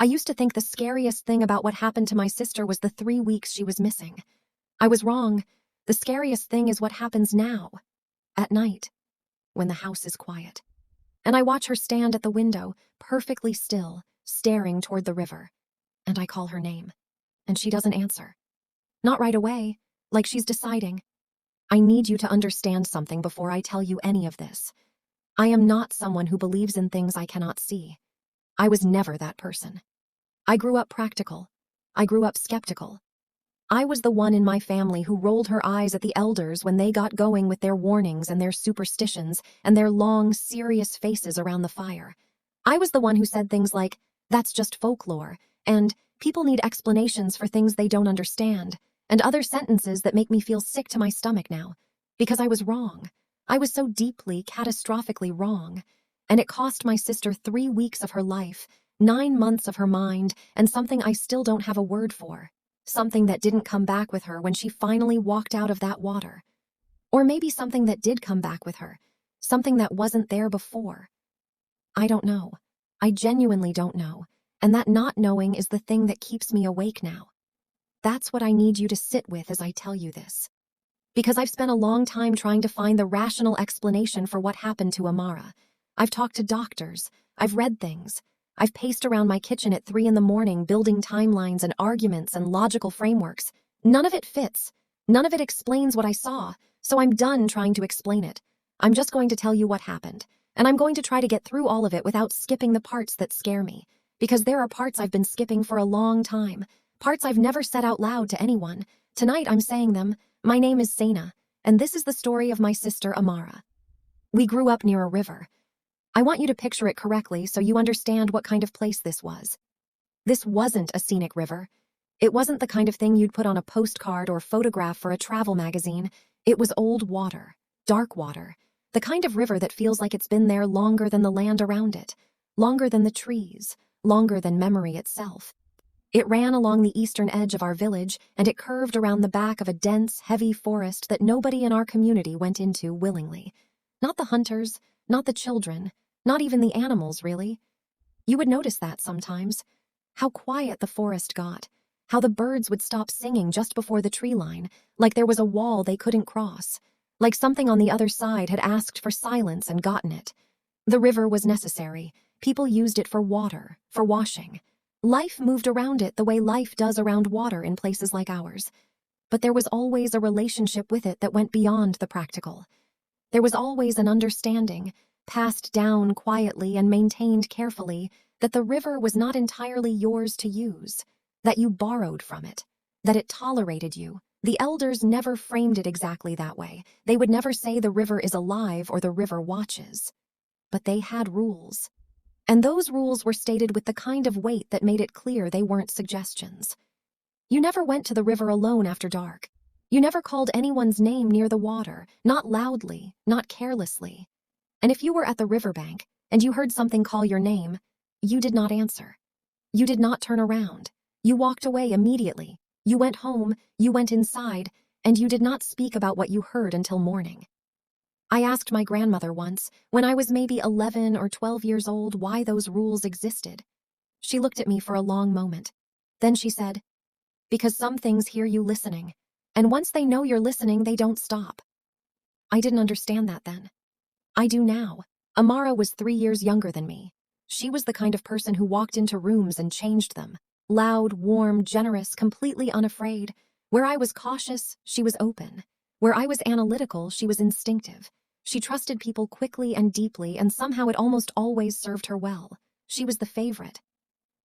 I used to think the scariest thing about what happened to my sister was the 3 weeks she was missing. I was wrong. The scariest thing is what happens now, at night, when the house is quiet. And I watch her stand at the window, perfectly still, staring toward the river. And I call her name. And she doesn't answer. Not right away, like she's deciding. I need you to understand something before I tell you any of this. I am not someone who believes in things I cannot see. I was never that person. I grew up practical. I grew up skeptical. I was the one in my family who rolled her eyes at the elders when they got going with their warnings and their superstitions and their long, serious faces around the fire. I was the one who said things like, "That's just folklore," and "People need explanations for things they don't understand," and other sentences that make me feel sick to my stomach now, because I was wrong. I was so deeply, catastrophically wrong. And it cost my sister 3 weeks of her life, 9 months of her mind, and something I still don't have a word for. Something that didn't come back with her when she finally walked out of that water. Or maybe something that did come back with her. Something that wasn't there before. I don't know. I genuinely don't know. And that not knowing is the thing that keeps me awake now. That's what I need you to sit with as I tell you this. Because I've spent a long time trying to find the rational explanation for what happened to Amara. I've talked to doctors. I've read things. I've paced around my kitchen at 3 a.m. building timelines and arguments and logical frameworks. None of it fits. None of it explains what I saw, so I'm done trying to explain it. I'm just going to tell you what happened, and I'm going to try to get through all of it without skipping the parts that scare me, because there are parts I've been skipping for a long time, parts I've never said out loud to anyone. Tonight I'm saying them. My name is Sana, and this is the story of my sister Amara. We grew up near a river. I want you to picture it correctly so you understand what kind of place this was. This wasn't a scenic river. It wasn't the kind of thing you'd put on a postcard or photograph for a travel magazine. It was old water, dark water, the kind of river that feels like it's been there longer than the land around it, longer than the trees, longer than memory itself. It ran along the eastern edge of our village, and it curved around the back of a dense, heavy forest that nobody in our community went into willingly. Not the hunters, not the children, not even the animals, really. You would notice that sometimes. How quiet the forest got. How the birds would stop singing just before the tree line, like there was a wall they couldn't cross. Like something on the other side had asked for silence and gotten it. The river was necessary. People used it for water, for washing. Life moved around it the way life does around water in places like ours. But there was always a relationship with it that went beyond the practical. There was always an understanding, passed down quietly and maintained carefully, that the river was not entirely yours to use, that you borrowed from it, that it tolerated you. The elders never framed it exactly that way. They would never say the river is alive or the river watches. But they had rules. And those rules were stated with the kind of weight that made it clear they weren't suggestions. You never went to the river alone after dark. You never called anyone's name near the water, not loudly, not carelessly. And if you were at the riverbank and you heard something call your name, you did not answer. You did not turn around. You walked away immediately. You went home, you went inside, and you did not speak about what you heard until morning. I asked my grandmother once, when I was maybe 11 or 12 years old, why those rules existed. She looked at me for a long moment. Then she said, "Because some things hear you listening, and once they know you're listening, they don't stop." I didn't understand that then. I do now. Amara was 3 years younger than me. She was the kind of person who walked into rooms and changed them. Loud, warm, generous, completely unafraid. Where I was cautious, she was open. Where I was analytical, she was instinctive. She trusted people quickly and deeply, and somehow it almost always served her well. She was the favorite.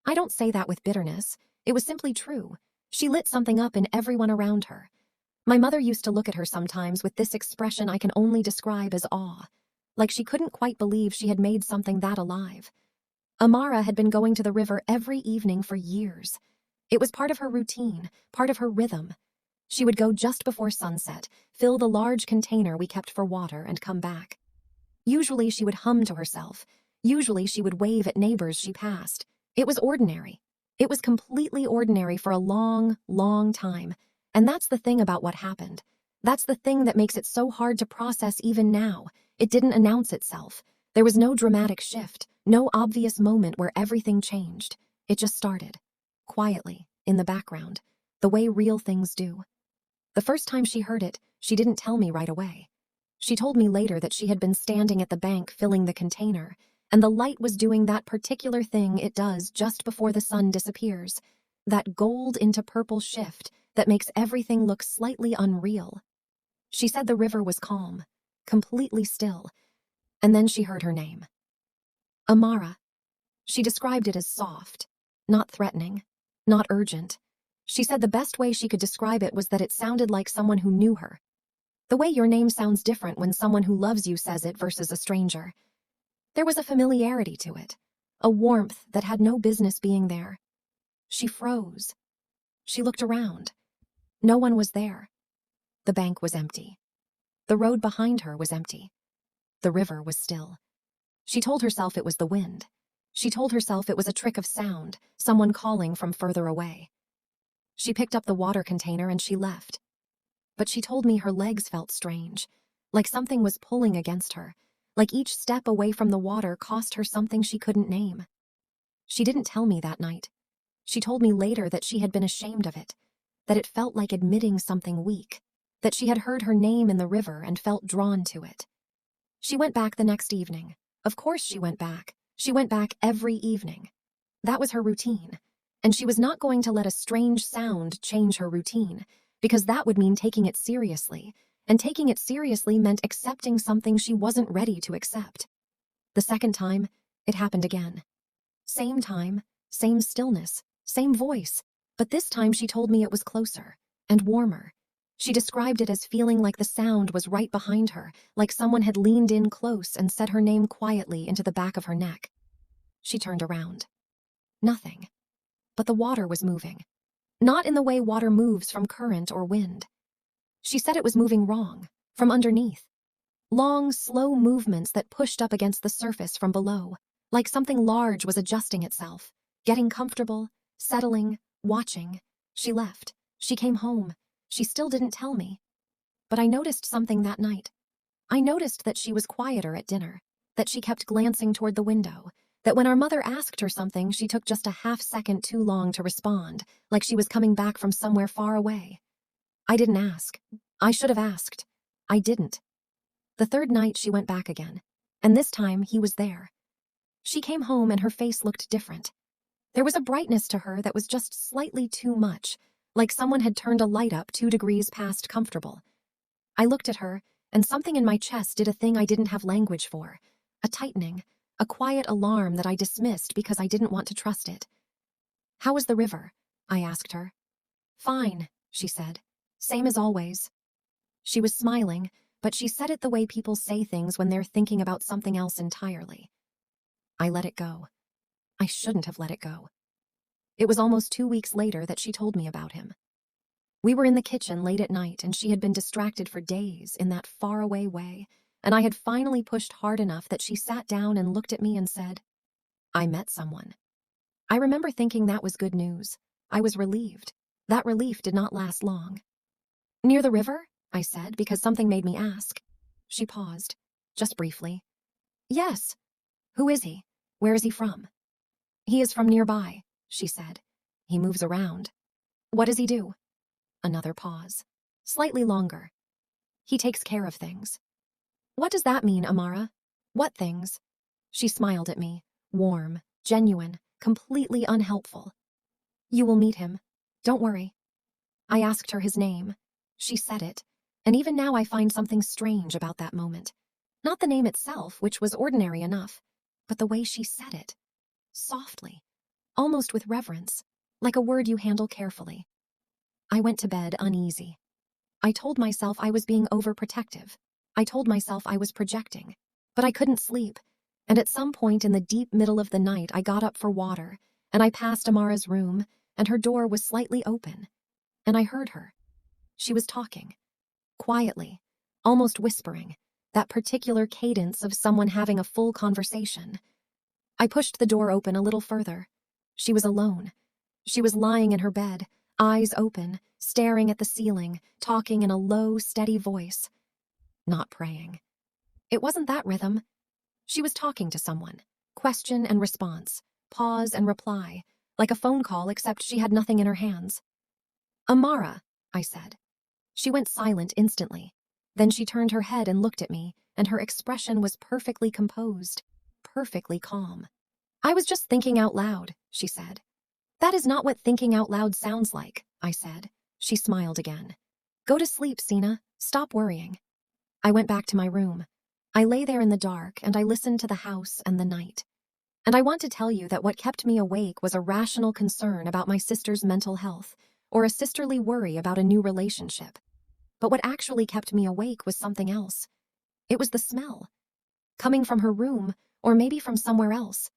I don't say that with bitterness. It was simply true. She lit something up in everyone around her. My mother used to look at her sometimes with this expression I can only describe as awe. Like she couldn't quite believe she had made something that alive. Amara had been going to the river every evening for years. It was part of her routine, part of her rhythm. She would go just before sunset, fill the large container we kept for water, and come back. Usually she would hum to herself. Usually she would wave at neighbors she passed. It was ordinary. It was completely ordinary for a long, long time. And that's the thing about what happened. That's the thing that makes it so hard to process even now. It didn't announce itself. There was no dramatic shift, no obvious moment where everything changed. It just started, quietly, in the background, the way real things do. The first time she heard it, she didn't tell me right away. She told me later that she had been standing at the bank filling the container, and the light was doing that particular thing it does just before the sun disappears, that gold into purple shift that makes everything look slightly unreal. She said the river was calm, completely still, and then she heard her name. Amara. She described it as soft, not threatening, not urgent. She said the best way she could describe it was that it sounded like someone who knew her. The way your name sounds different when someone who loves you says it versus a stranger. There was a familiarity to it, a warmth that had no business being there. She froze. She looked around. No one was there. The bank was empty. The road behind her was empty. The river was still. She told herself it was the wind. She told herself it was a trick of sound, someone calling from further away. She picked up the water container and she left. But she told me her legs felt strange, like something was pulling against her, like each step away from the water cost her something she couldn't name. She didn't tell me that night. She told me later that she had been ashamed of it, that it felt like admitting something weak, that she had heard her name in the river and felt drawn to it. She went back the next evening. Of course she went back. She went back every evening. That was her routine, and she was not going to let a strange sound change her routine, because that would mean taking it seriously, and taking it seriously meant accepting something she wasn't ready to accept. The second time, it happened again. Same time, same stillness, same voice, but this time she told me it was closer and warmer. She described it as feeling like the sound was right behind her, like someone had leaned in close and said her name quietly into the back of her neck. She turned around. Nothing. But the water was moving. Not in the way water moves from current or wind. She said it was moving wrong, from underneath. Long, slow movements that pushed up against the surface from below, like something large was adjusting itself, getting comfortable, settling, watching. She left. She came home. She still didn't tell me. But I noticed something that night. I noticed that she was quieter at dinner, that she kept glancing toward the window, that when our mother asked her something, she took just a half-second too long to respond, like she was coming back from somewhere far away. I didn't ask. I should have asked. I didn't. The third night she went back again, and this time he was there. She came home and her face looked different. There was a brightness to her that was just slightly too much, like someone had turned a light up 2 degrees past comfortable. I looked at her, and something in my chest did a thing I didn't have language for, a tightening, a quiet alarm that I dismissed because I didn't want to trust it. "How was the river?" I asked her. "Fine," she said. "Same as always." She was smiling, but she said it the way people say things when they're thinking about something else entirely. I let it go. I shouldn't have let it go. It was almost 2 weeks later that she told me about him. We were in the kitchen late at night, and she had been distracted for days in that faraway way, and I had finally pushed hard enough that she sat down and looked at me and said, "I met someone." I remember thinking that was good news. I was relieved. That relief did not last long. "Near the river?" I said, because something made me ask. She paused, just briefly. "Yes." "Who is he? Where is he from?" "He is from nearby," she said. "He moves around." "What does he do?" Another pause. Slightly longer. "He takes care of things." "What does that mean, Amara? What things?" She smiled at me, warm, genuine, completely unhelpful. "You will meet him. Don't worry." I asked her his name. She said it, and even now I find something strange about that moment. Not the name itself, which was ordinary enough, but the way she said it. Softly, almost with reverence, like a word you handle carefully. I went to bed uneasy. I told myself I was being overprotective. I told myself I was projecting. But I couldn't sleep, and at some point in the deep middle of the night I got up for water, and I passed Amara's room, and her door was slightly open, and I heard her. She was talking. Quietly, almost whispering, that particular cadence of someone having a full conversation. I pushed the door open a little further. She was alone. She was lying in her bed, eyes open, staring at the ceiling, talking in a low, steady voice. Not praying. It wasn't that rhythm. She was talking to someone. Question and response, pause and reply, like a phone call except she had nothing in her hands. "Amara," I said. She went silent instantly. Then she turned her head and looked at me, and her expression was perfectly composed, perfectly calm. "I was just thinking out loud," she said. "That is not what thinking out loud sounds like," I said. She smiled again. "Go to sleep, Sina. Stop worrying." I went back to my room. I lay there in the dark, and I listened to the house and the night. And I want to tell you that what kept me awake was a rational concern about my sister's mental health, or a sisterly worry about a new relationship. But what actually kept me awake was something else. It was the smell. Coming from her room, or maybe from somewhere else.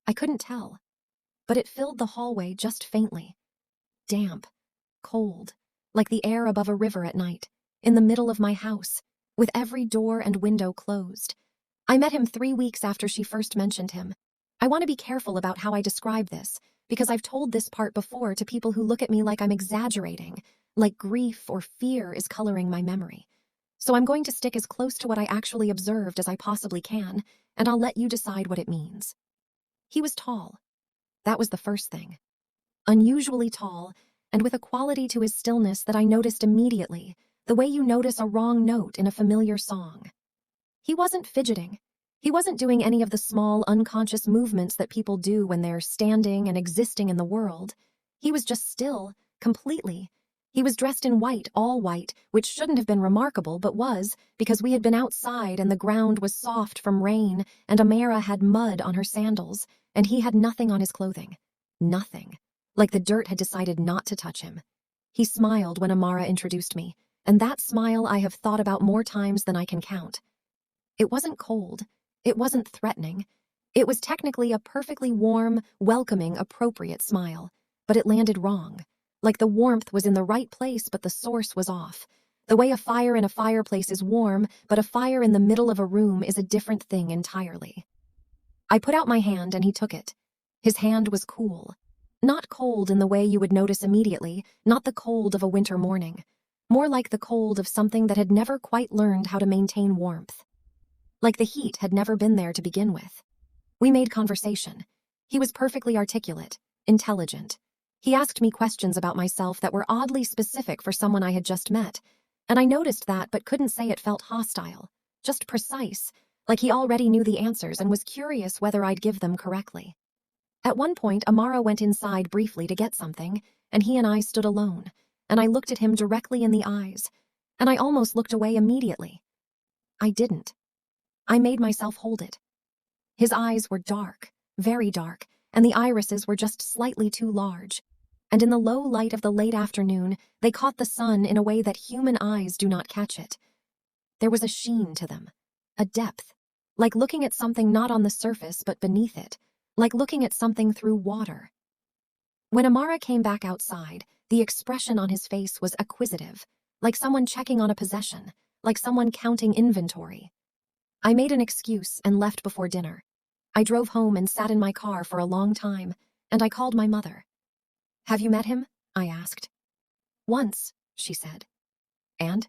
I couldn't tell. But it filled the hallway just faintly. Damp. Cold. Like the air above a river at night. In the middle of my house. With every door and window closed. I met him 3 weeks after she first mentioned him. I want to be careful about how I describe this, because I've told this part before to people who look at me like I'm exaggerating, like grief or fear is coloring my memory. So I'm going to stick as close to what I actually observed as I possibly can, and I'll let you decide what it means. He was tall. That was the first thing. Unusually tall, and with a quality to his stillness that I noticed immediately, the way you notice a wrong note in a familiar song. He wasn't fidgeting. He wasn't doing any of the small, unconscious movements that people do when they're standing and existing in the world. He was just still, completely. He was dressed in white, all white, which shouldn't have been remarkable, but was, because we had been outside and the ground was soft from rain, and Amara had mud on her sandals, and he had nothing on his clothing. Nothing. Like the dirt had decided not to touch him. He smiled when Amara introduced me, and that smile I have thought about more times than I can count. It wasn't cold. It wasn't threatening. It was technically a perfectly warm, welcoming, appropriate smile, but it landed wrong. Like the warmth was in the right place, but the source was off. The way a fire in a fireplace is warm, but a fire in the middle of a room is a different thing entirely. I put out my hand and he took it. His hand was cool. Not cold in the way you would notice immediately, not the cold of a winter morning. More like the cold of something that had never quite learned how to maintain warmth. Like the heat had never been there to begin with. We made conversation. He was perfectly articulate, intelligent. He asked me questions about myself that were oddly specific for someone I had just met, and I noticed that but couldn't say it felt hostile, just precise, like he already knew the answers and was curious whether I'd give them correctly. At one point, Amara went inside briefly to get something, and he and I stood alone, and I looked at him directly in the eyes, and I almost looked away immediately. I didn't. I made myself hold it. His eyes were dark, very dark, and the irises were just slightly too large. And in the low light of the late afternoon, they caught the sun in a way that human eyes do not catch it. There was a sheen to them, a depth, like looking at something not on the surface but beneath it, like looking at something through water. When Amara came back outside, the expression on his face was acquisitive, like someone checking on a possession, like someone counting inventory. I made an excuse and left before dinner. I drove home and sat in my car for a long time, and I called my mother. "Have you met him?" I asked. "Once," she said. "And?"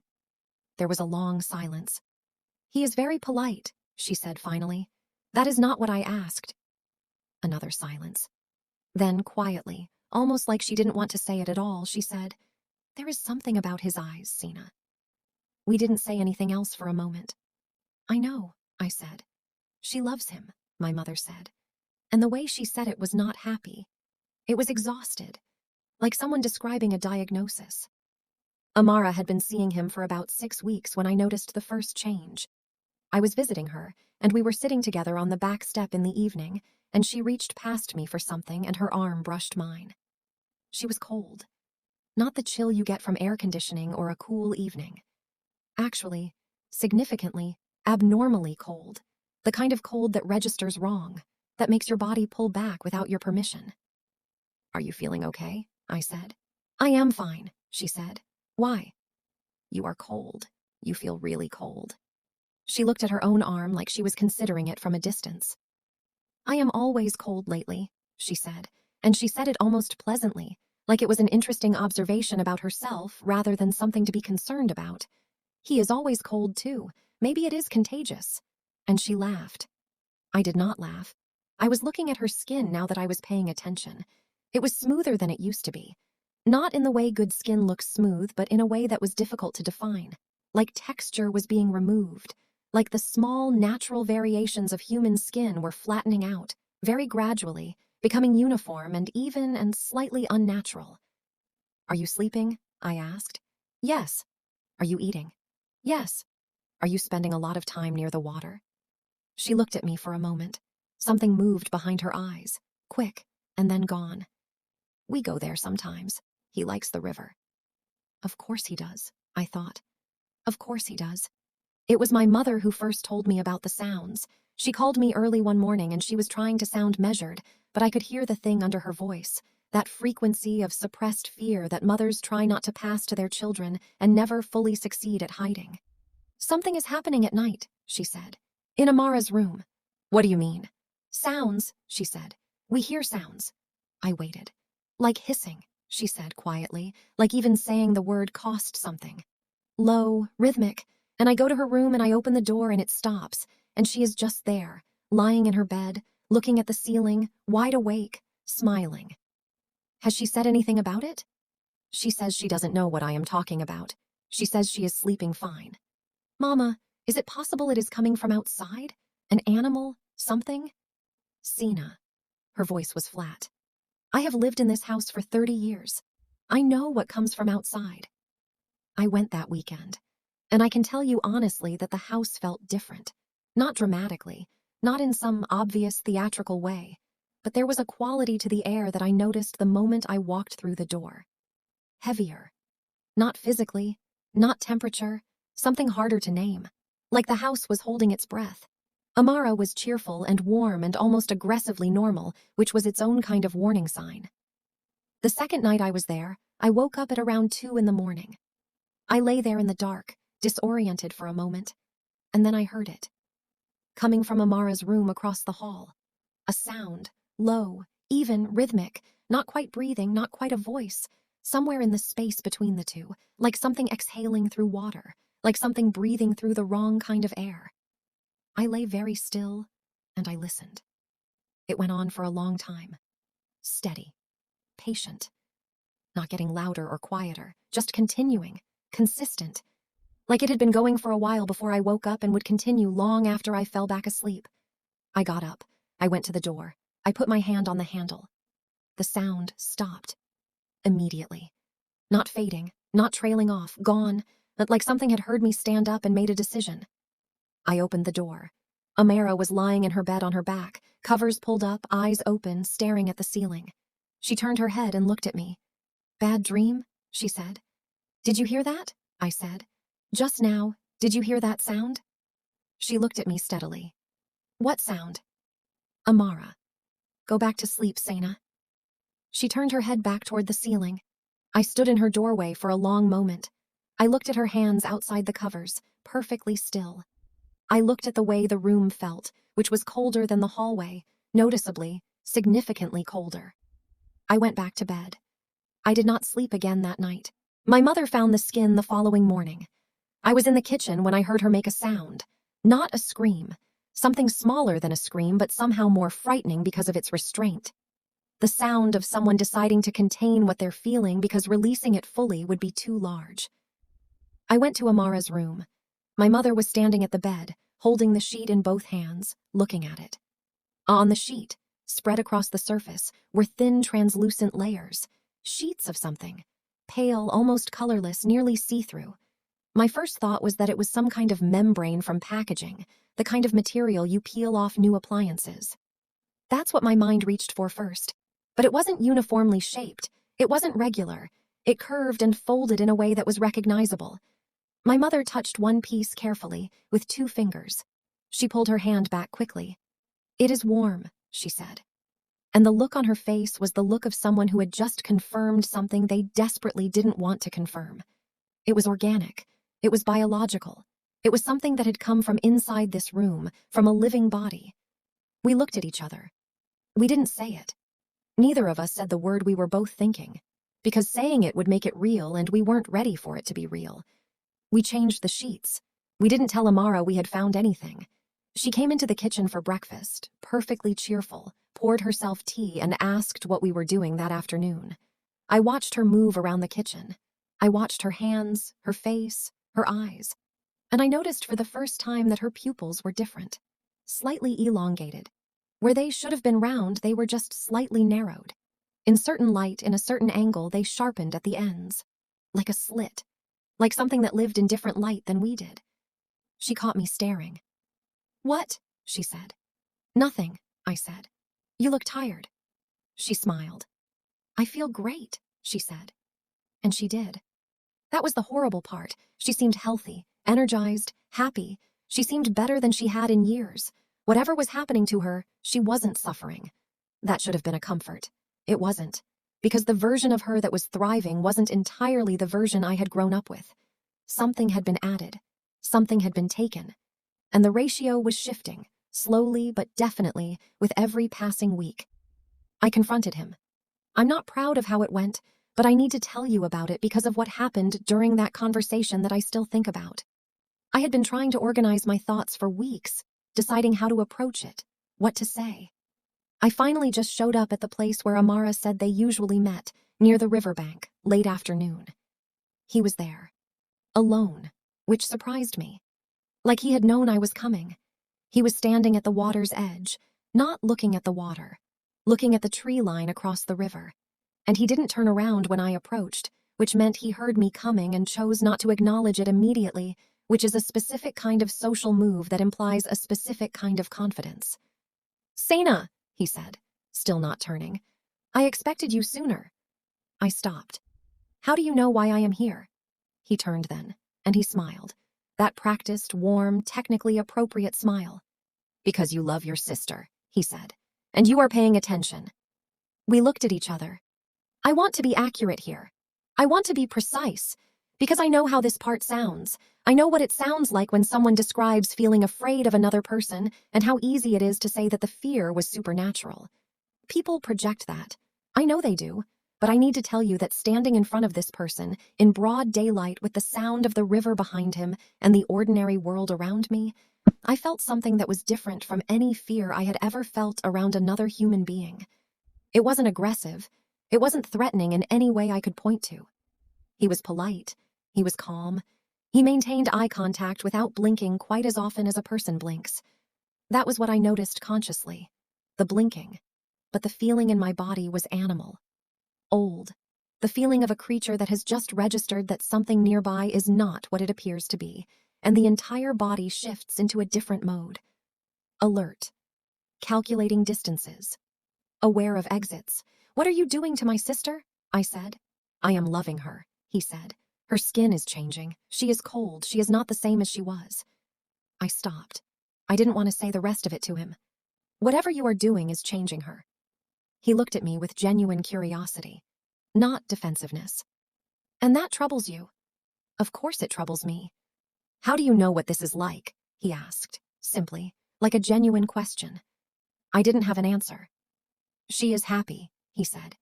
There was a long silence. "He is very polite," she said finally. "That is not what I asked." Another silence. Then, quietly, almost like she didn't want to say it at all, she said, "There is something about his eyes, Sina." We didn't say anything else for a moment. "I know," I said. "She loves him," my mother said. And the way she said it was not happy. It was exhausted, like someone describing a diagnosis. Amara had been seeing him for about 6 weeks when I noticed the first change. I was visiting her, and we were sitting together on the back step in the evening, and she reached past me for something and her arm brushed mine. She was cold. Not the chill you get from air conditioning or a cool evening. Actually, significantly, abnormally cold. The kind of cold that registers wrong, that makes your body pull back without your permission. "Are you feeling okay?" I said. "I am fine," she said. "Why?" "You are cold. You feel really cold." She looked at her own arm like she was considering it from a distance. "I am always cold lately," she said, and she said it almost pleasantly, like it was an interesting observation about herself rather than something to be concerned about. "He is always cold too. Maybe it is contagious." And she laughed. I did not laugh. I was looking at her skin now that I was paying attention. It was smoother than it used to be. Not in the way good skin looks smooth, but in a way that was difficult to define. Like texture was being removed. Like the small, natural variations of human skin were flattening out, very gradually, becoming uniform and even and slightly unnatural. "Are you sleeping?" I asked. "Yes." "Are you eating?" "Yes." "Are you spending a lot of time near the water?" She looked at me for a moment. Something moved behind her eyes, quick, and then gone. "We go there sometimes. He likes the river." Of course he does, I thought. Of course he does. It was my mother who first told me about the sounds. She called me early one morning and she was trying to sound measured, but I could hear the thing under her voice, that frequency of suppressed fear that mothers try not to pass to their children and never fully succeed at hiding. "Something is happening at night," she said. "In Amara's room." "What do you mean?" "Sounds," she said. "We hear sounds." I waited. "Like hissing," she said quietly, like even saying the word cost something. "Low, rhythmic, and I go to her room and I open the door and it stops, and she is just there, lying in her bed, looking at the ceiling, wide awake, smiling." "Has she said anything about it?" "She says she doesn't know what I am talking about. She says she is sleeping fine." "Mama, is it possible it is coming from outside? An animal? Something?" "Sina." Her voice was flat. "I have lived in this house for 30 years. I know what comes from outside." I went that weekend, and I can tell you honestly that the house felt different. Not dramatically, not in some obvious theatrical way, but there was a quality to the air that I noticed the moment I walked through the door. Heavier. Not physically, not temperature, something harder to name. Like the house was holding its breath. Amara was cheerful and warm and almost aggressively normal, which was its own kind of warning sign. The second night I was there, I woke up at around 2 in the morning. I lay there in the dark, disoriented for a moment, and then I heard it. Coming from Amara's room across the hall. A sound, low, even, rhythmic, not quite breathing, not quite a voice, somewhere in the space between the two, like something exhaling through water, like something breathing through the wrong kind of air. I lay very still, and I listened. It went on for a long time. Steady, patient, not getting louder or quieter, just continuing, consistent, like it had been going for a while before I woke up and would continue long after I fell back asleep. I got up. I went to the door. I put my hand on the handle. The sound stopped. Immediately. Not fading, not trailing off, gone, but like something had heard me stand up and made a decision. I opened the door. Amara was lying in her bed on her back, covers pulled up, eyes open, staring at the ceiling. She turned her head and looked at me. "Bad dream?" she said. "Did you hear that?" I said. "Just now, did you hear that sound?" She looked at me steadily. "What sound?" "Amara. Go back to sleep, Sana." She turned her head back toward the ceiling. I stood in her doorway for a long moment. I looked at her hands outside the covers, perfectly still. I looked at the way the room felt, which was colder than the hallway, noticeably, significantly colder. I went back to bed. I did not sleep again that night. My mother found the skin the following morning. I was in the kitchen when I heard her make a sound. Not a scream. Something smaller than a scream, but somehow more frightening because of its restraint. The sound of someone deciding to contain what they're feeling because releasing it fully would be too large. I went to Amara's room. My mother was standing at the bed, holding the sheet in both hands, looking at it. On the sheet, spread across the surface, were thin, translucent layers. Sheets of something. Pale, almost colorless, nearly see-through. My first thought was that it was some kind of membrane from packaging, the kind of material you peel off new appliances. That's what my mind reached for first. But it wasn't uniformly shaped. It wasn't regular. It curved and folded in a way that was recognizable. My mother touched one piece carefully, with 2 fingers. She pulled her hand back quickly. "It is warm," she said. And the look on her face was the look of someone who had just confirmed something they desperately didn't want to confirm. It was organic. It was biological. It was something that had come from inside this room, from a living body. We looked at each other. We didn't say it. Neither of us said the word we were both thinking, because saying it would make it real and we weren't ready for it to be real. We changed the sheets. We didn't tell Amara we had found anything. She came into the kitchen for breakfast, perfectly cheerful, poured herself tea, and asked what we were doing that afternoon. I watched her move around the kitchen. I watched her hands, her face, her eyes, and I noticed for the first time that her pupils were different, slightly elongated. Where they should have been round, they were just slightly narrowed. In certain light, in a certain angle, they sharpened at the ends, like a slit, like something that lived in different light than we did. She caught me staring. "What?" she said. "Nothing," I said. "You look tired." She smiled. "I feel great," she said. And she did. That was the horrible part. She seemed healthy, energized, happy. She seemed better than she had in years. Whatever was happening to her, she wasn't suffering. That should have been a comfort. It wasn't, because the version of her that was thriving wasn't entirely the version I had grown up with. Something had been added. Something had been taken. And the ratio was shifting, slowly but definitely, with every passing week. I confronted him. "I'm not proud of how it went, but I need to tell you about it because of what happened during that conversation that I still think about." I had been trying to organize my thoughts for weeks, deciding how to approach it, what to say. I finally just showed up at the place where Amara said they usually met, near the riverbank, late afternoon. He was there, alone, which surprised me. Like he had known I was coming. He was standing at the water's edge, not looking at the water, looking at the tree line across the river. And he didn't turn around when I approached, which meant he heard me coming and chose not to acknowledge it immediately, which is a specific kind of social move that implies a specific kind of confidence. "Sana," he said, still not turning. "I expected you sooner." I stopped. "How do you know why I am here?" He turned then, and he smiled. That practiced, warm, technically appropriate smile. "Because you love your sister," he said, "and you are paying attention." We looked at each other. I want to be accurate here. I want to be precise, because I know how this part sounds. I know what it sounds like when someone describes feeling afraid of another person and how easy it is to say that the fear was supernatural. People project that. I know they do, but I need to tell you that standing in front of this person, in broad daylight with the sound of the river behind him and the ordinary world around me, I felt something that was different from any fear I had ever felt around another human being. It wasn't aggressive. It wasn't threatening in any way I could point to. He was polite. He was calm. He maintained eye contact without blinking quite as often as a person blinks. That was what I noticed consciously, the blinking. But the feeling in my body was animal. Old. The feeling of a creature that has just registered that something nearby is not what it appears to be, and the entire body shifts into a different mode. Alert. Calculating distances. Aware of exits. "What are you doing to my sister?" I said. "I am loving her," he said. "Her skin is changing. She is cold. She is not the same as she was." I stopped. I didn't want to say the rest of it to him. "Whatever you are doing is changing her." He looked at me with genuine curiosity, not defensiveness. "And that troubles you?" "Of course it troubles me." "How do you know what this is like?" he asked, simply, like a genuine question. I didn't have an answer. "She is happy," he said.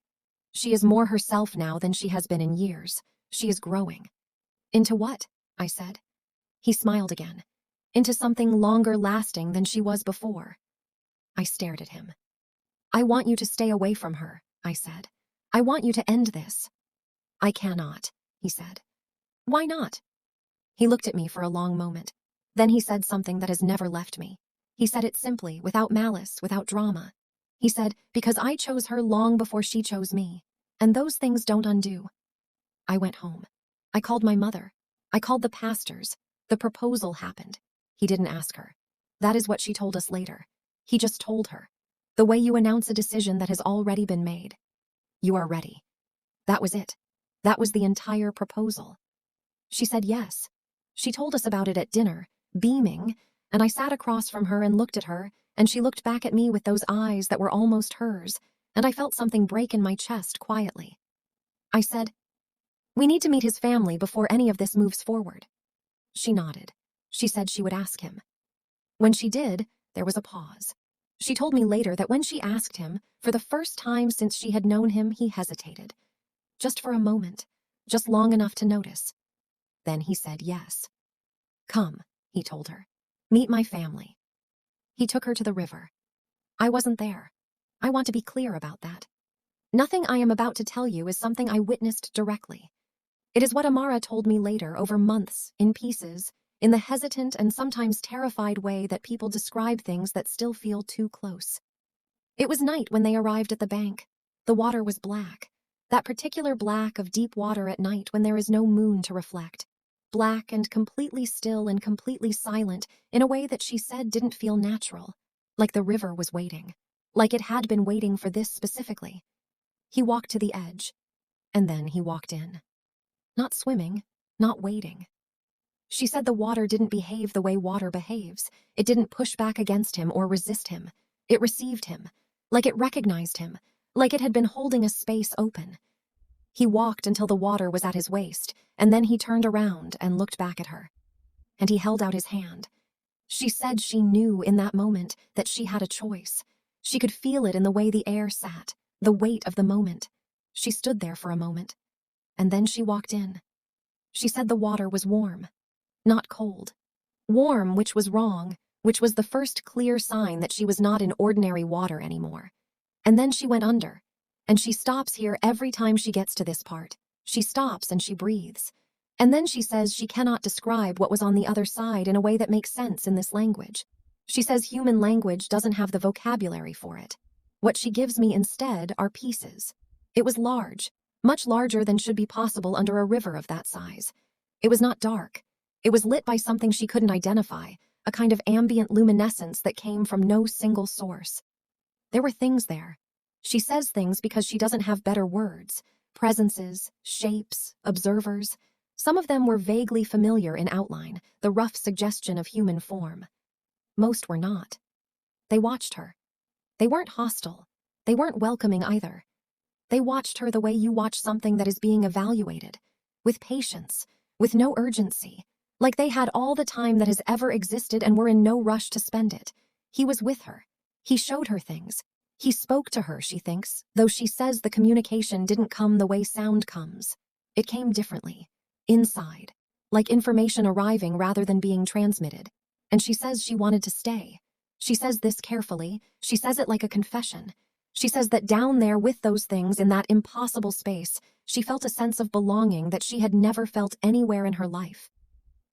"She is more herself now than she has been in years. She is growing." "Into what?" I said. He smiled again. "Into something longer lasting than she was before." I stared at him. "I want you to stay away from her," I said. "I want you to end this." "I cannot," he said. "Why not?" He looked at me for a long moment. Then he said something that has never left me. He said it simply, without malice, without drama. He said, "Because I chose her long before she chose me, and those things don't undo." I went home. I called my mother. I called the pastors. The proposal happened. He didn't ask her. That is what she told us later. He just told her. The way you announce a decision that has already been made. "You are ready." That was it. That was the entire proposal. She said yes. She told us about it at dinner, beaming, and I sat across from her and looked at her, and she looked back at me with those eyes that were almost hers, and I felt something break in my chest quietly. I said, "We need to meet his family before any of this moves forward." She nodded. She said she would ask him. When she did, there was a pause. She told me later that when she asked him, for the first time since she had known him, he hesitated. Just for a moment, just long enough to notice. Then he said yes. "Come," he told her. "Meet my family." He took her to the river. I wasn't there. I want to be clear about that. Nothing I am about to tell you is something I witnessed directly. It is what Amara told me later over months, in pieces, in the hesitant and sometimes terrified way that people describe things that still feel too close. It was night when they arrived at the bank. The water was black. That particular black of deep water at night when there is no moon to reflect. Black and completely still and completely silent in a way that she said didn't feel natural. Like the river was waiting. Like it had been waiting for this specifically. He walked to the edge. And then he walked in. Not swimming, not waiting. She said the water didn't behave the way water behaves. It didn't push back against him or resist him. It received him. Like it recognized him. Like it had been holding a space open. He walked until the water was at his waist, and then he turned around and looked back at her. And he held out his hand. She said she knew in that moment that she had a choice. She could feel it in the way the air sat, the weight of the moment. She stood there for a moment. And then she walked in. She said the water was warm, not cold. Warm, which was wrong, which was the first clear sign that she was not in ordinary water anymore. And then she went under. And she stops here every time she gets to this part. She stops and she breathes. And then she says she cannot describe what was on the other side in a way that makes sense in this language. She says human language doesn't have the vocabulary for it. What she gives me instead are pieces. It was large, much larger than should be possible under a river of that size. It was not dark. It was lit by something she couldn't identify, a kind of ambient luminescence that came from no single source. There were things there. She says things because she doesn't have better words. Presences, shapes, observers. Some of them were vaguely familiar in outline, the rough suggestion of human form. Most were not. They watched her. They weren't hostile. They weren't welcoming either. They watched her the way you watch something that is being evaluated, with patience, with no urgency, like they had all the time that has ever existed and were in no rush to spend it. He was with her. He showed her things. He spoke to her, she thinks, though she says the communication didn't come the way sound comes. It came differently, inside, like information arriving rather than being transmitted. And she says she wanted to stay. She says this carefully. She says it like a confession. She says that down there with those things in that impossible space, she felt a sense of belonging that she had never felt anywhere in her life.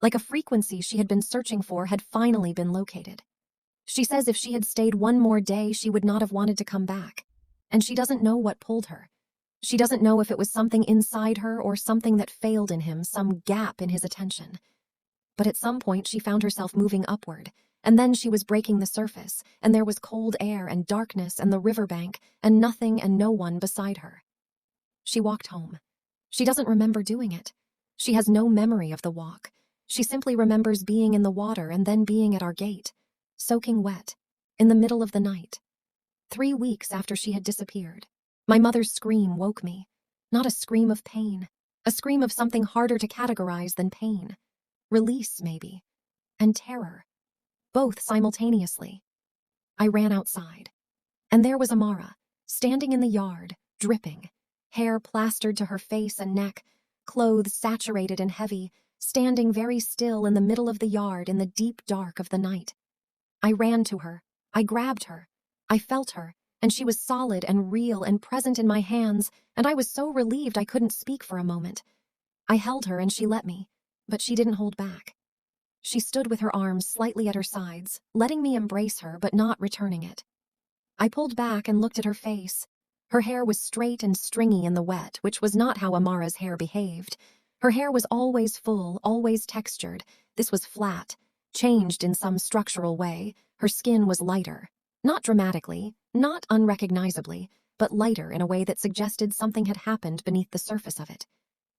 Like a frequency she had been searching for had finally been located. She says if she had stayed one more day, she would not have wanted to come back. And she doesn't know what pulled her. She doesn't know if it was something inside her or something that failed in him, some gap in his attention. But at some point she found herself moving upward, and then she was breaking the surface, and there was cold air and darkness and the riverbank, and nothing and no one beside her. She walked home. She doesn't remember doing it. She has no memory of the walk. She simply remembers being in the water and then being at our gate, soaking wet, in the middle of the night. 3 weeks after she had disappeared. My mother's scream woke me. Not a scream of pain, a scream of something harder to categorize than pain. Release, maybe. And terror. Both simultaneously. I ran outside. And there was Amara, standing in the yard, dripping, hair plastered to her face and neck, clothes saturated and heavy, standing very still in the middle of the yard in the deep dark of the night. I ran to her. I grabbed her. I felt her, and she was solid and real and present in my hands, and I was so relieved I couldn't speak for a moment. I held her and she let me, but she didn't hold back. She stood with her arms slightly at her sides, letting me embrace her but not returning it. I pulled back and looked at her face. Her hair was straight and stringy in the wet, which was not how Amara's hair behaved. Her hair was always full, always textured. This was flat, changed in some structural way. Her skin was lighter. Not dramatically, not unrecognizably, but lighter in a way that suggested something had happened beneath the surface of it.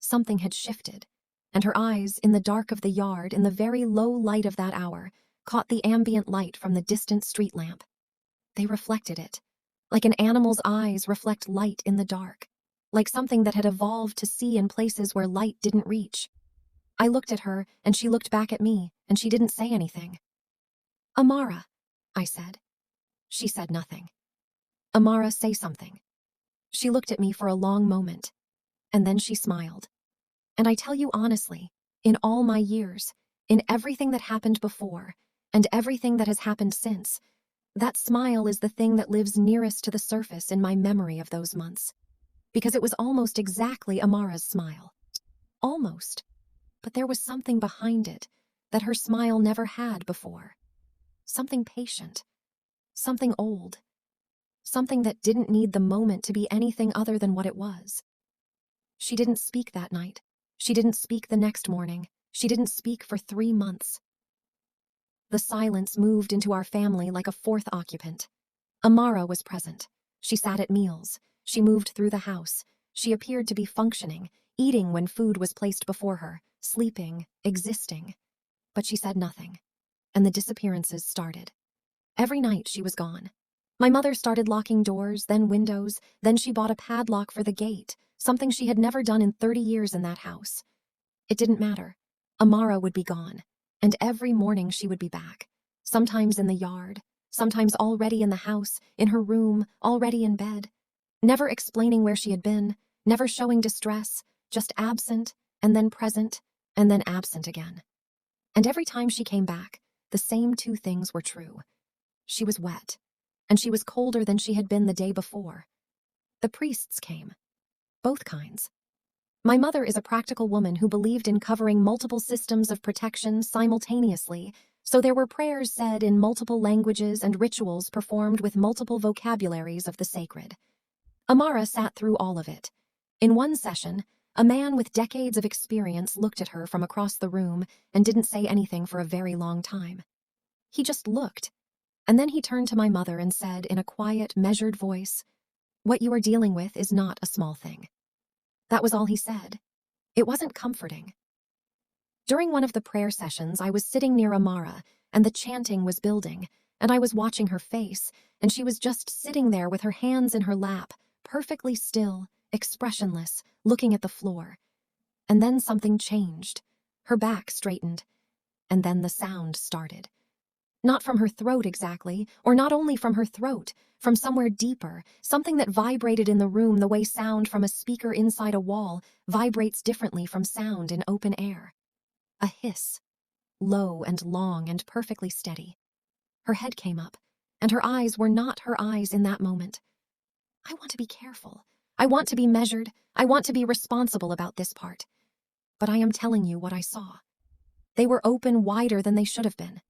Something had shifted. And her eyes, in the dark of the yard, in the very low light of that hour, caught the ambient light from the distant street lamp. They reflected it, like an animal's eyes reflect light in the dark, like something that had evolved to see in places where light didn't reach. I looked at her, and she looked back at me, and she didn't say anything. "Amara," I said. She said nothing. "Amara, say something." She looked at me for a long moment, and then she smiled. And I tell you honestly, in all my years, in everything that happened before, and everything that has happened since, That smile is the thing that lives nearest to the surface in my memory of those months, because it was almost exactly Amara's smile. Almost. But there was something behind it that her smile never had before. Something patient. Something old. Something that didn't need the moment to be anything other than what it was. She didn't speak that night. She didn't speak the next morning. She didn't speak for 3 months. The silence moved into our family like a fourth occupant. Amara was present. She sat at meals. She moved through the house. She appeared to be functioning, eating when food was placed before her, sleeping, existing. But she said nothing. And the disappearances started. Every night she was gone. My mother started locking doors, then windows, then she bought a padlock for the gate, something she had never done in 30 years in that house. It didn't matter. Amara would be gone, and every morning she would be back, sometimes in the yard, sometimes already in the house, in her room, already in bed, never explaining where she had been, never showing distress, just absent, and then present, and then absent again. And every time she came back, the same 2 things were true. She was wet, and she was colder than she had been the day before. The priests came. Both kinds. My mother is a practical woman who believed in covering multiple systems of protection simultaneously, so there were prayers said in multiple languages and rituals performed with multiple vocabularies of the sacred. Amara sat through all of it. In one session, a man with decades of experience looked at her from across the room and didn't say anything for a very long time. He just looked. And then he turned to my mother and said in a quiet, measured voice, "What you are dealing with is not a small thing." That was all he said. It wasn't comforting. During one of the prayer sessions, I was sitting near Amara, and the chanting was building, and I was watching her face, and she was just sitting there with her hands in her lap, perfectly still, expressionless, looking at the floor. And then something changed. Her back straightened, and then the sound started. Not from her throat exactly, or not only from her throat, from somewhere deeper, something that vibrated in the room the way sound from a speaker inside a wall vibrates differently from sound in open air. A hiss, low and long and perfectly steady. Her head came up, and her eyes were not her eyes in that moment. I want to be careful. I want to be measured. I want to be responsible about this part. But I am telling you what I saw. They were open wider than they should have been.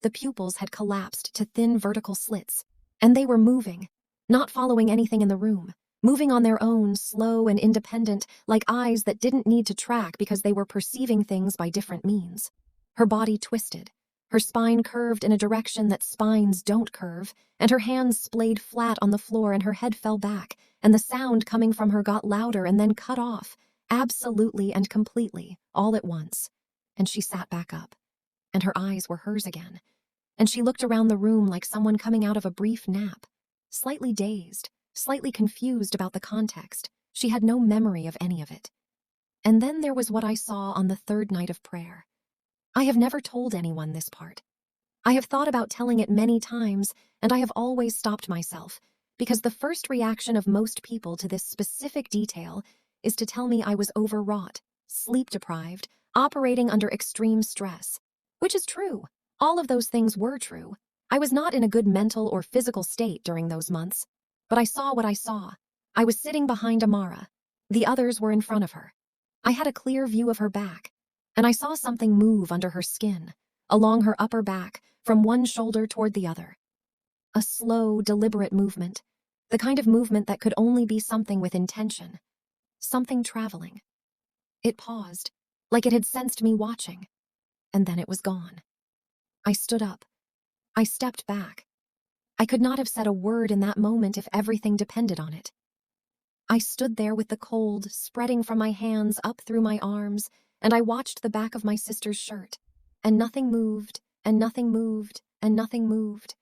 The pupils had collapsed to thin vertical slits, and they were moving, not following anything in the room, moving on their own, slow and independent, like eyes that didn't need to track because they were perceiving things by different means. Her body twisted, her spine curved in a direction that spines don't curve, and her hands splayed flat on the floor and her head fell back, and the sound coming from her got louder and then cut off, absolutely and completely, all at once. And she sat back up. And her eyes were hers again, and she looked around the room like someone coming out of a brief nap, slightly dazed, slightly confused about the context. She had no memory of any of it. And then there was what I saw on the 3rd night of prayer. I have never told anyone this part. I have thought about telling it many times, and I have always stopped myself, because the first reaction of most people to this specific detail is to tell me I was overwrought, sleep-deprived, operating under extreme stress. Which is true. All of those things were true. I was not in a good mental or physical state during those months. But I saw what I saw. I was sitting behind Amara. The others were in front of her. I had a clear view of her back, and I saw something move under her skin, along her upper back, from one shoulder toward the other. A slow, deliberate movement, the kind of movement that could only be something with intention. Something traveling. It paused, like it had sensed me watching. And then it was gone. I stood up. I stepped back. I could not have said a word in that moment if everything depended on it. I stood there with the cold spreading from my hands up through my arms, and I watched the back of my sister's shirt, and nothing moved, and nothing moved, and nothing moved.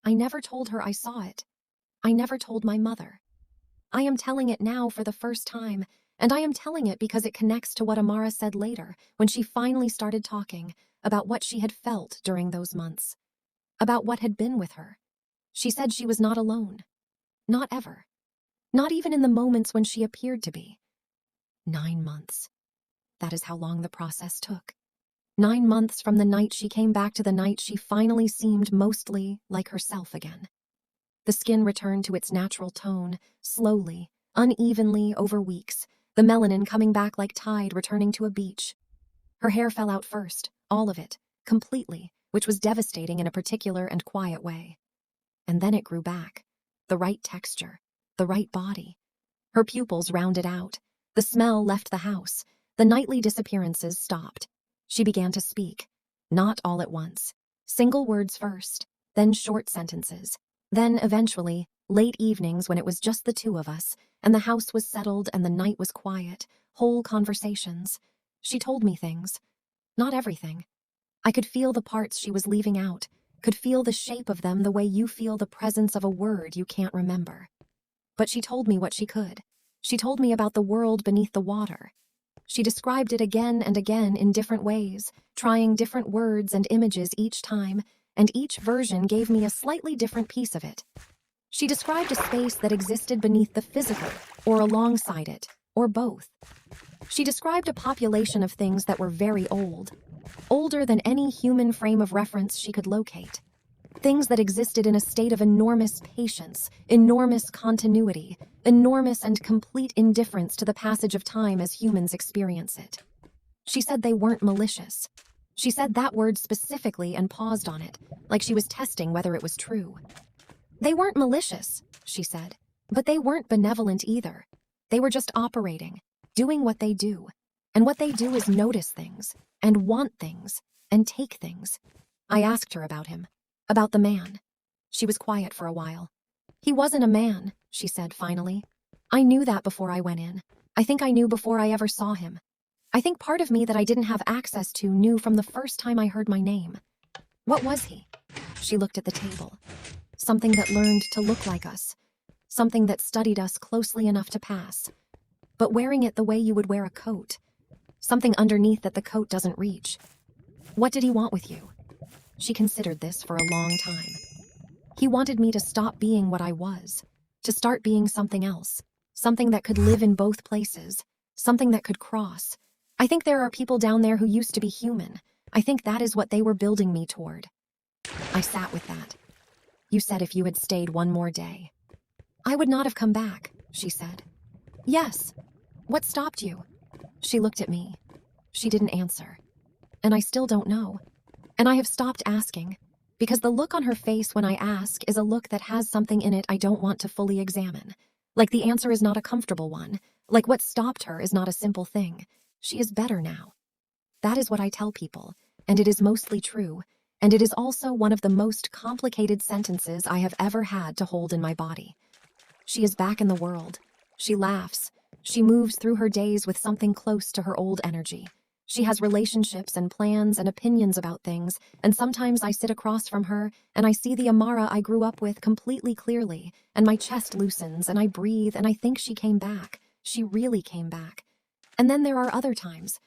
I never told her I saw it. I never told my mother. I am telling it now for the first time, and I am telling it because it connects to what Amara said later when she finally started talking about what she had felt during those months, about what had been with her. She said she was not alone. Not ever. Not even in the moments when she appeared to be. 9 months. That is how long the process took. 9 months from the night she came back to the night she finally seemed mostly like herself again. The skin returned to its natural tone, slowly, unevenly over weeks, the melanin coming back like tide returning to a beach. Her hair fell out first, all of it, completely, which was devastating in a particular and quiet way. And then it grew back. The right texture, the right body. Her pupils rounded out. The smell left the house. The nightly disappearances stopped. She began to speak, not all at once. Single words first, then short sentences. Then, eventually, late evenings when it was just the two of us, and the house was settled and the night was quiet, whole conversations. She told me things. Not everything. I could feel the parts she was leaving out, could feel the shape of them the way you feel the presence of a word you can't remember. But she told me what she could. She told me about the world beneath the water. She described it again and again in different ways, trying different words and images each time, and each version gave me a slightly different piece of it. She described a space that existed beneath the physical, or alongside it, or both. She described a population of things that were very old, older than any human frame of reference she could locate. Things that existed in a state of enormous patience, enormous continuity, enormous and complete indifference to the passage of time as humans experience it. She said they weren't malicious. She said that word specifically and paused on it, like she was testing whether it was true. They weren't malicious, she said, but they weren't benevolent either. They were just operating, doing what they do. And what they do is notice things, and want things, and take things. I asked her about him. About the man. She was quiet for a while. He wasn't a man, she said finally. I knew that before I went in. I think I knew before I ever saw him. I think part of me that I didn't have access to knew from the first time I heard my name. What was he? She looked at the table. Something that learned to look like us. Something that studied us closely enough to pass. But wearing it the way you would wear a coat. Something underneath that the coat doesn't reach. What did he want with you? She considered this for a long time. He wanted me to stop being what I was, to start being something else, something that could live in both places, something that could cross. I think there are people down there who used to be human. I think that is what they were building me toward. I sat with that. You said if you had stayed one more day. I would not have come back, she said. Yes. What stopped you? She looked at me. She didn't answer. And I still don't know. And I have stopped asking, because the look on her face when I ask is a look that has something in it I don't want to fully examine. Like the answer is not a comfortable one, like what stopped her is not a simple thing. She is better now. That is what I tell people, and it is mostly true, and it is also one of the most complicated sentences I have ever had to hold in my body. She is back in the world. She laughs. She moves through her days with something close to her old energy. She has relationships and plans and opinions about things, and sometimes I sit across from her and I see the Amara I grew up with completely clearly, and my chest loosens and I breathe and I think she came back. She really came back. And then there are other times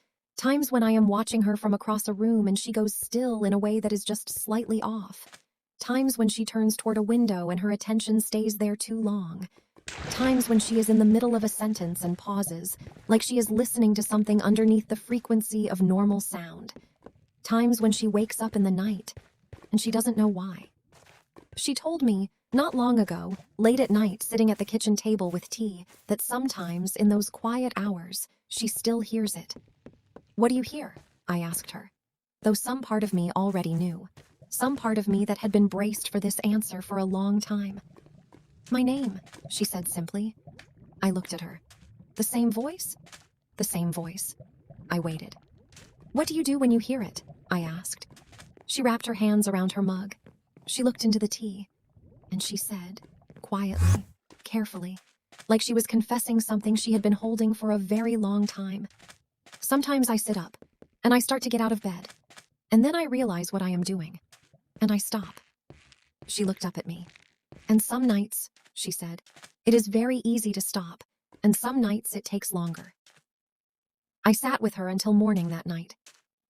when I am watching her from across a room and she goes still in a way that is just slightly off. Times when she turns toward a window and her attention stays there too long. Times when she is in the middle of a sentence and pauses, like she is listening to something underneath the frequency of normal sound. Times when she wakes up in the night, and she doesn't know why. She told me, not long ago, late at night sitting at the kitchen table with tea, that sometimes in those quiet hours, she still hears it. What do you hear? I asked her. Though some part of me already knew. Some part of me that had been braced for this answer for a long time. My name, she said simply. I looked at her. The same voice? The same voice. I waited. What do you do when you hear it? I asked. She wrapped her hands around her mug. She looked into the tea. And she said, quietly, carefully, like she was confessing something she had been holding for a very long time. Sometimes I sit up, and I start to get out of bed. And then I realize what I am doing. And I stop. She looked up at me. And some nights, she said, it is very easy to stop, and some nights it takes longer. I sat with her until morning that night.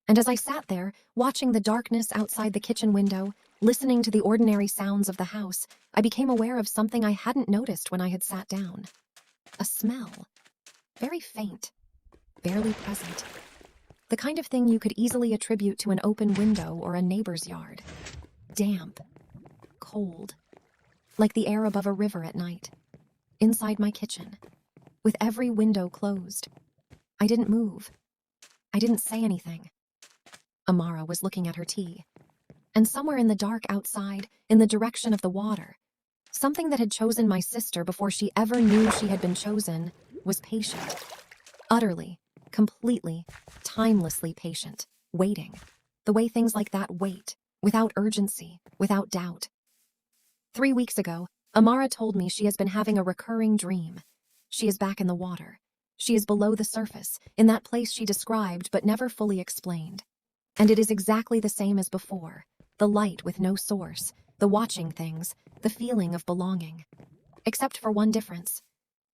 And as I sat there, watching the darkness outside the kitchen window, listening to the ordinary sounds of the house, I became aware of something I hadn't noticed when I had sat down. A smell. Very faint. Barely present. The kind of thing you could easily attribute to an open window or a neighbor's yard. Damp. Cold. Like the air above a river at night. Inside my kitchen. With every window closed. I didn't move. I didn't say anything. Amara was looking at her tea. And somewhere in the dark outside, in the direction of the water, something that had chosen my sister before she ever knew she had been chosen was patient. Utterly, completely, timelessly patient. Waiting. The way things like that wait. Without urgency. Without doubt. 3 weeks ago, Amara told me she has been having a recurring dream. She is back in the water. She is below the surface, in that place she described but never fully explained. And it is exactly the same as before. The light with no source, the watching things, the feeling of belonging. Except for one difference.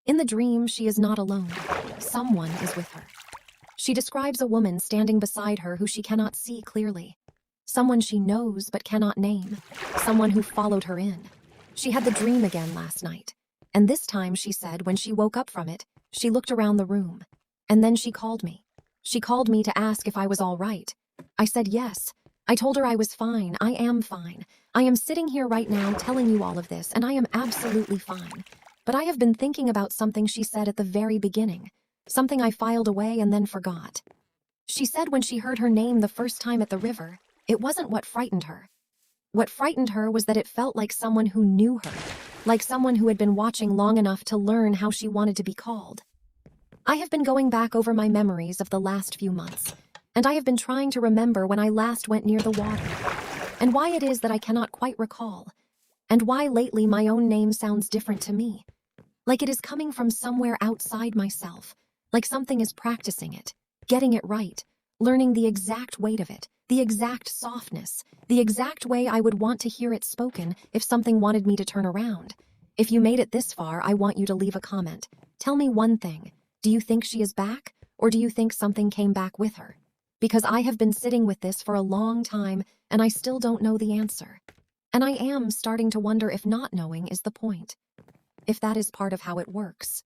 In the dream, she is not alone. Someone is with her. She describes a woman standing beside her who she cannot see clearly. Someone she knows but cannot name. Someone who followed her in. She had the dream again last night. And this time, she said, when she woke up from it, she looked around the room. And then she called me. She called me to ask if I was all right. I said yes. I told her I was fine. I am fine. I am sitting here right now telling you all of this, and I am absolutely fine. But I have been thinking about something she said at the very beginning. Something I filed away and then forgot. She said when she heard her name the first time at the river, it wasn't what frightened her. What frightened her was that it felt like someone who knew her, like someone who had been watching long enough to learn how she wanted to be called. I have been going back over my memories of the last few months, and I have been trying to remember when I last went near the water, and why it is that I cannot quite recall, and why lately my own name sounds different to me, like it is coming from somewhere outside myself, like something is practicing it, getting it right, learning the exact weight of it, the exact softness, the exact way I would want to hear it spoken if something wanted me to turn around. If you made it this far, I want you to leave a comment. Tell me one thing. Do you think she is back, or do you think something came back with her? Because I have been sitting with this for a long time, and I still don't know the answer. And I am starting to wonder if not knowing is the point. If that is part of how it works.